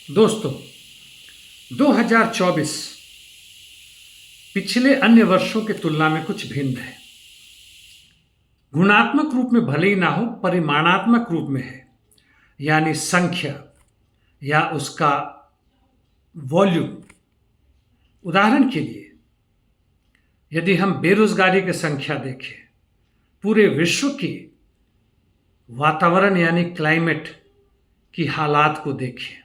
दोस्तों, 2024 पिछले अन्य वर्षों की तुलना में कुछ भिन्न है। गुणात्मक रूप में भले ही ना हो, परिमाणात्मक रूप में है, यानी संख्या या उसका वॉल्यूम। उदाहरण के लिए, यदि हम बेरोजगारी की संख्या देखें, पूरे विश्व की वातावरण यानी क्लाइमेट की हालात को देखें,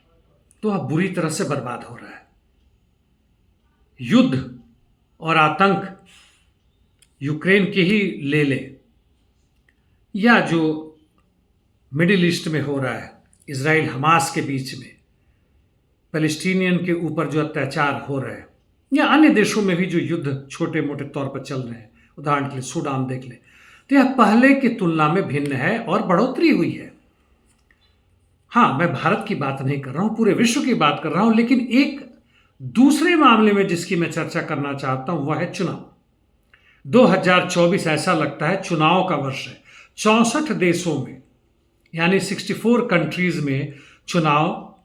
तो वह बुरी तरह से बर्बाद हो रहा है। युद्ध और आतंक यूक्रेन के ही ले लें, या जो मिडिल ईस्ट में हो रहा है, इजराइल हमास के बीच में, पैलेस्टीनियन के ऊपर जो अत्याचार हो रहे हैं, या अन्य देशों में भी जो युद्ध छोटे मोटे तौर पर चल रहे हैं, उदाहरण के लिए सूडान देख लें, तो यह पहले की तुलना में भिन्न है और बढ़ोतरी हुई है। हाँ, मैं भारत की बात नहीं कर रहा हूं, पूरे विश्व की बात कर रहा हूं, लेकिन एक दूसरे मामले में जिसकी मैं चर्चा करना चाहता हूं वह है चुनाव। 2024 ऐसा लगता है चुनाव का वर्ष है। 64 देशों में यानी 64 कंट्रीज में चुनाव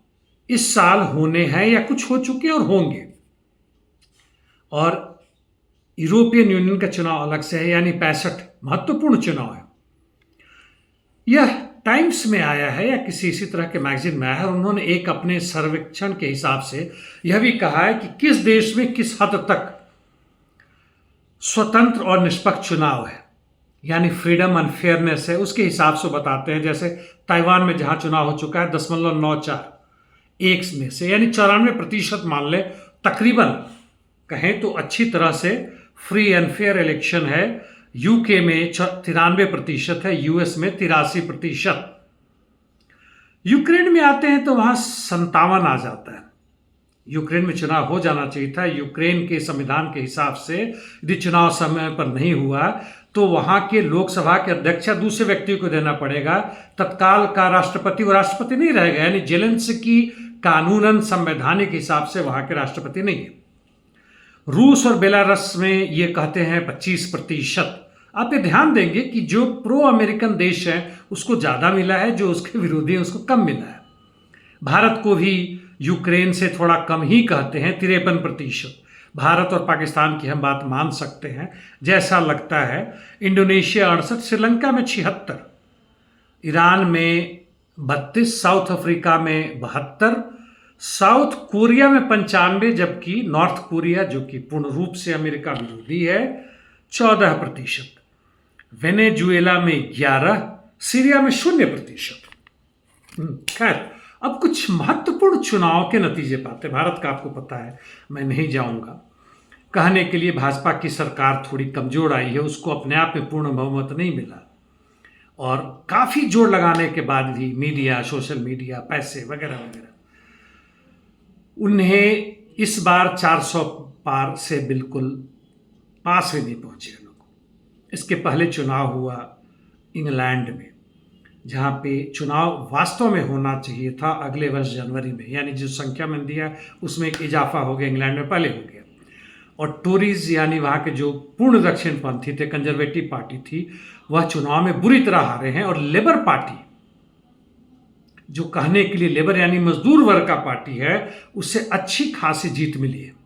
इस साल होने हैं या कुछ हो चुके और होंगे। और यूरोपियन यूनियन का चुनाव अलग से है, यानी 65 महत्वपूर्ण चुनाव है। यह टाइम्स में आया है या किसी इसी तरह के मैगजीन में आया है, और उन्होंने एक अपने सर्वेक्षण के हिसाब से यह भी कहा है कि किस देश में किस हद तक स्वतंत्र और निष्पक्ष चुनाव है, यानी फ्रीडम एंड फेयरनेस है, उसके हिसाब से बताते हैं। जैसे ताइवान में जहां चुनाव हो चुका है 0.94 में से, यानी 94% मान ले, तकरीबन कहें तो अच्छी तरह से फ्री एंड फेयर इलेक्शन है। यूके में 93% है, यूएस में 83%। यूक्रेन में आते हैं तो वहां 57 आ जाता है। यूक्रेन में चुनाव हो जाना चाहिए था। यूक्रेन के संविधान के हिसाब से यदि चुनाव समय पर नहीं हुआ तो वहां के लोकसभा के अध्यक्ष या दूसरे व्यक्ति को देना पड़ेगा। तत्काल का राष्ट्रपति वो राष्ट्रपति नहीं रहेगा, यानी जेलेंस्की कानूनन संवैधानिक हिसाब से वहां के राष्ट्रपति नहीं है। रूस और बेलारस में ये कहते हैं 25%। आप ये ध्यान देंगे कि जो प्रो अमेरिकन देश है उसको ज्यादा मिला है, जो उसके विरोधी है उसको कम मिला है। भारत को भी यूक्रेन से थोड़ा कम ही कहते हैं, 53%। भारत और पाकिस्तान की हम बात मान सकते हैं जैसा लगता है। इंडोनेशिया 68, श्रीलंका में 76, ईरान में 32, साउथ अफ्रीका में 72, साउथ कोरिया में 95, जबकि नॉर्थ कोरिया जो कि पूर्ण रूप से अमेरिका विरोधी है 14%, वेनेजुएला में 11, सीरिया में 0%। खैर, अब कुछ महत्वपूर्ण चुनाव के नतीजे पाते। भारत का आपको पता है, मैं नहीं जाऊंगा कहने के लिए। भाजपा की सरकार थोड़ी कमजोर आई है, उसको अपने आप में पूर्ण बहुमत नहीं मिला, और काफी जोर लगाने के बाद भी मीडिया, सोशल मीडिया, पैसे वगैरह वगैरह, उन्हें इस बार 400 पार से बिल्कुल पास भी नहीं पहुंचे लोग। इसके पहले चुनाव हुआ इंग्लैंड में, जहां पे चुनाव वास्तव में होना चाहिए था अगले वर्ष जनवरी में, यानी जो संख्या मैंने दिया उसमें एक इजाफा हो गया, इंग्लैंड में पहले हो गया। और टोरीज यानी वहां के जो पूर्ण दक्षिणपंथी थे, कंजर्वेटिव पार्टी थी, वह चुनाव में बुरी तरह हारे हैं। और लेबर पार्टी, जो कहने के लिए लेबर यानी मजदूर वर्ग का पार्टी है, उससे अच्छी खासी जीत मिली है।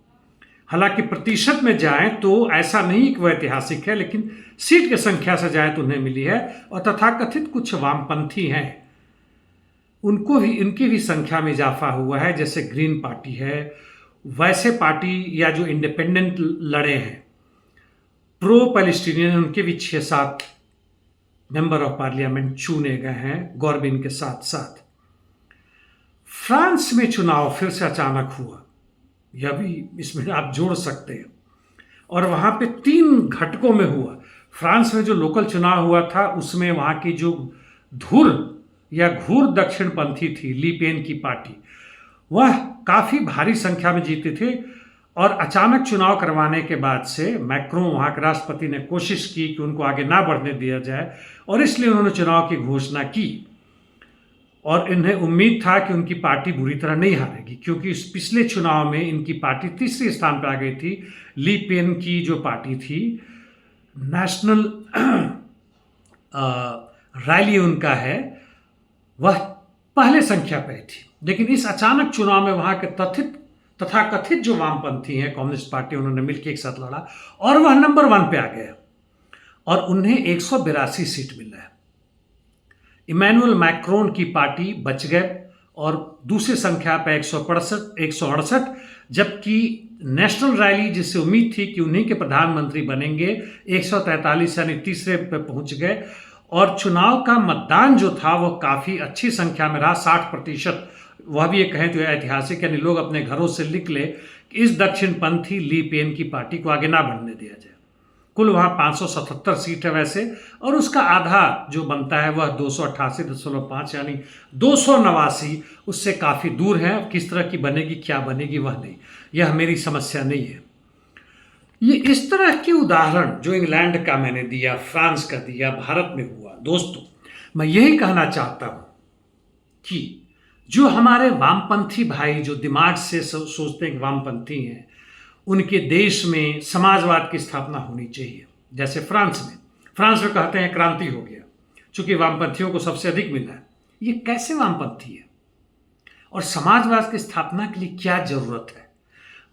हालांकि प्रतिशत में जाएं तो ऐसा नहीं कि वह ऐतिहासिक है, लेकिन सीट की संख्या से जाएं तो उन्हें मिली है। और तथाकथित कुछ वामपंथी हैं, उनकी भी संख्या में इजाफा हुआ है, जैसे ग्रीन पार्टी है। वैसे पार्टी या जो इंडिपेंडेंट लड़े हैं, प्रो पैलेस्टीनियन, उनके भी 6-7 मेंबर ऑफ पार्लियामेंट चुने गए हैं गॉर्बिन के साथ साथ। फ्रांस में चुनाव फिर से अचानक हुआ, यह भी इसमें आप जोड़ सकते हैं, और वहां पे 3 घटकों में हुआ। फ्रांस में जो लोकल चुनाव हुआ था उसमें वहां की जो धुर या घूर दक्षिणपंथी थी, ली पेन की पार्टी, वह काफी भारी संख्या में जीते थे। और अचानक चुनाव करवाने के बाद से मैक्रों, वहां के राष्ट्रपति, ने कोशिश की कि उनको आगे ना बढ़ने दिया जाए, और इसलिए उन्होंने चुनाव की घोषणा की। और इन्हें उम्मीद था कि उनकी पार्टी बुरी तरह नहीं हारेगी, क्योंकि इस पिछले चुनाव में इनकी पार्टी तीसरे स्थान पर आ गई थी। ली पेन की जो पार्टी थी, नेशनल रैली उनका है, वह पहले संख्या पे थी, लेकिन इस अचानक चुनाव में वहां के तथाकथित जो वामपंथी हैं, कम्युनिस्ट पार्टी, उन्होंने मिलकर एक साथ लड़ा और वह नंबर 1 पे आ गया और उन्हें 182 सीट मिल रहा है। इमैनुअल मैक्रोन की पार्टी बच गए और दूसरी संख्या पे 168, जबकि नेशनल रैली जिससे उम्मीद थी कि उन्हीं के प्रधानमंत्री बनेंगे 143 यानी तीसरे पे पहुंच गए। और चुनाव का मतदान जो था वह काफ़ी अच्छी संख्या में रहा, 60%। वह भी ये कहें तो ऐतिहासिक, यानी लोग अपने घरों से लिख ले कि इस दक्षिणपंथी ली पेन की पार्टी को आगे ना बढ़ने दिया जाए। कुल वहाँ 577 सीट है वैसे, और उसका आधा जो बनता है वह 288.5 यानी 289, उससे काफ़ी दूर है। किस तरह की बनेगी, क्या बनेगी, वह नहीं, यह मेरी समस्या नहीं है। ये इस तरह के उदाहरण जो इंग्लैंड का मैंने दिया, फ्रांस का दिया, भारत में हुआ, दोस्तों मैं यही कहना चाहता हूँ कि जो हमारे वामपंथी भाई जो दिमाग से सोचते हैं कि वामपंथी हैं, उनके देश में समाजवाद की स्थापना होनी चाहिए। जैसे फ्रांस में कहते हैं क्रांति हो गया, चूंकि वामपंथियों को सबसे अधिक मिला है। ये कैसे वामपंथी है? और समाजवाद की स्थापना के लिए क्या जरूरत है?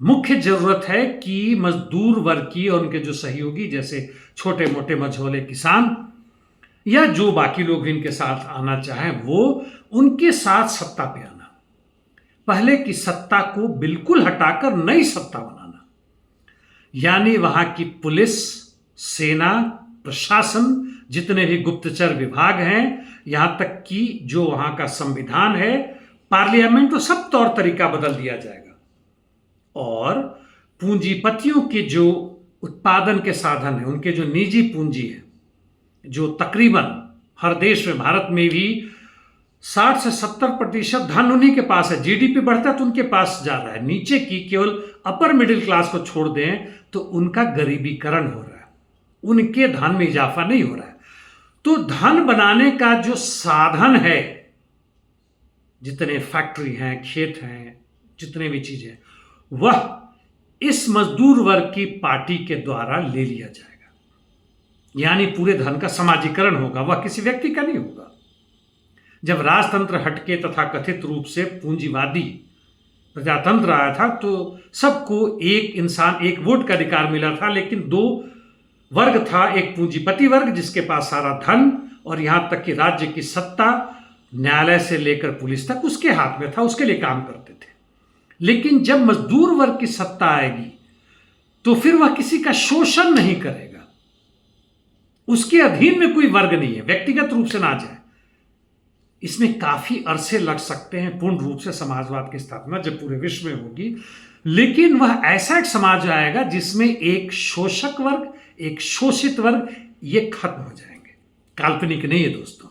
मुख्य जरूरत है कि मजदूर वर्ग की और उनके जो सहयोगी, जैसे छोटे मोटे मझोले किसान या जो बाकी लोग भी इनके साथ आना चाहें, वो उनके साथ सत्ता पे आना, पहले की सत्ता को बिल्कुल हटाकर नई सत्ता बनाना, यानी वहां की पुलिस, सेना, प्रशासन, जितने भी गुप्तचर विभाग हैं, यहां तक कि जो वहां का संविधान है, पार्लियामेंट, तो सब तौर तरीका बदल दिया जाएगा। और पूंजीपतियों के जो उत्पादन के साधन है, उनके जो निजी पूंजी है, जो तकरीबन हर देश में, भारत में भी 60 से 70% धन उन्हीं के पास है। जीडीपी बढ़ता है तो उनके पास जा रहा है। नीचे की केवल अपर मिडिल क्लास को छोड़ दें तो उनका गरीबीकरण हो रहा है, उनके धन में इजाफा नहीं हो रहा है। तो धन बनाने का जो साधन है, जितने फैक्ट्री हैं, खेत हैं, जितने भी चीजें, वह इस मजदूर वर्ग की पार्टी के द्वारा ले लिया जाएगा। यानी पूरे धन का समाजीकरण होगा, वह किसी व्यक्ति का नहीं होगा। जब राजतंत्र हटके तथा कथित रूप से पूंजीवादी प्रजातंत्र आया था तो सबको एक इंसान, एक वोट का अधिकार मिला था, लेकिन दो वर्ग था, एक पूंजीपति वर्ग जिसके पास सारा धन और यहां तक कि राज्य की सत्ता, न्यायालय से लेकर पुलिस तक उसके हाथ में था, उसके लिए काम करते थे। लेकिन जब मजदूर वर्ग की सत्ता आएगी तो फिर वह किसी का शोषण नहीं करेगा, उसके अधीन में कोई वर्ग नहीं है, व्यक्तिगत रूप से ना जाए। इसमें काफी अरसे लग सकते हैं पूर्ण रूप से समाजवाद की स्थापना जब पूरे विश्व में होगी, लेकिन वह ऐसा एक समाज आएगा जिसमें एक शोषक वर्ग, एक शोषित वर्ग, ये खत्म हो जाएंगे। काल्पनिक नहीं है दोस्तों,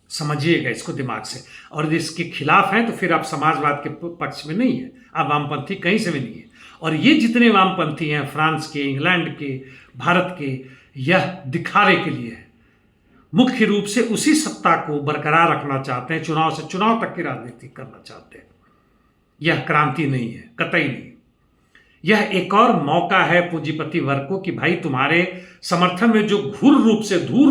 समझिएगा इसको दिमाग से। और यदि इसके खिलाफ हैं तो फिर आप समाजवाद के पक्ष में नहीं है, आप वामपंथी कहीं से भी नहीं है। और ये जितने वामपंथी हैं, फ्रांस के, इंग्लैंड के, भारत के, यह दिखावे के लिए है, मुख्य रूप से उसी सत्ता को बरकरार रखना चाहते हैं, चुनाव से चुनाव तक की राजनीति करना चाहते हैं। यह क्रांति नहीं है, कतई नहीं। यह एक और मौका है पूंजीपति वर्ग को कि भाई तुम्हारे समर्थन में जो धूर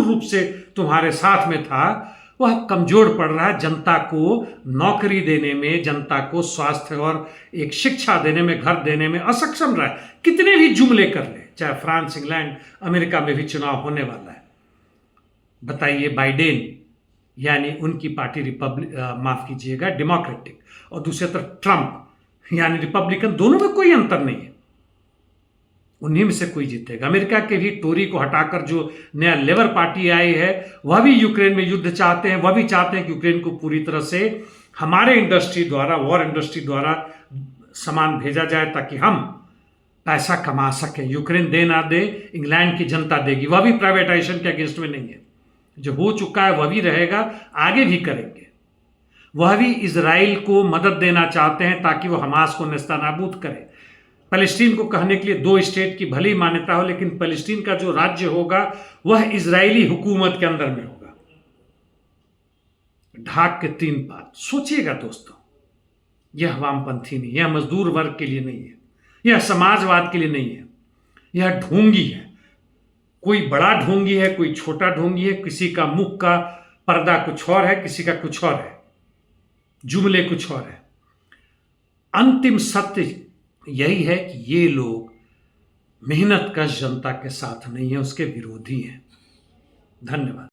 रूप से तुम्हारे साथ में था वह कमजोर पड़ रहा है, जनता को नौकरी देने में, जनता को स्वास्थ्य और एक शिक्षा देने में, घर देने में असक्षम रहा है। कितने भी जुमले कर ले, चाहे फ्रांस, इंग्लैंड, अमेरिका में भी चुनाव होने वाला है। बताइए, बाइडेन यानी उनकी पार्टी माफ कीजिएगा डेमोक्रेटिक, और दूसरी तरफ ट्रंप यानी रिपब्लिकन, दोनों में कोई अंतर नहीं है, उन्हीं में से कोई जीतेगा। अमेरिका के भी टोरी को हटाकर जो नया लेबर पार्टी आई है, वह भी यूक्रेन में युद्ध चाहते हैं, वह भी चाहते हैं कि यूक्रेन को पूरी तरह से हमारे इंडस्ट्री द्वारा, वॉर इंडस्ट्री द्वारा सामान भेजा जाए ताकि हम पैसा कमा सकें। यूक्रेन दे ना दे, इंग्लैंड की जनता देगी, वह भी प्राइवेटाइजेशन के अगेंस्ट में नहीं है। जो हो चुका है वह भी रहेगा, आगे भी करेंगे। वह भी इजराइल को मदद देना चाहते हैं ताकि वह हमास को नेस्तनाबूद करे। पैलेस्टीन को कहने के लिए 2 स्टेट की भली मान्यता हो, लेकिन पैलेस्टीन का जो राज्य होगा वह इजरायली हुकूमत के अंदर में होगा। ढाक के 3 बात सोचिएगा दोस्तों। यह वामपंथी नहीं, यह मजदूर वर्ग के लिए नहीं है, यह समाजवाद के लिए नहीं है, यह ढोंगी है। कोई बड़ा ढोंगी है, कोई छोटा ढोंगी है, किसी का मुख का पर्दा कुछ और है, किसी का कुछ और है। जुमले कुछ और है। अंतिम सत्य यही है कि ये लोग मेहनतकश जनता के साथ नहीं है, उसके विरोधी हैं। धन्यवाद।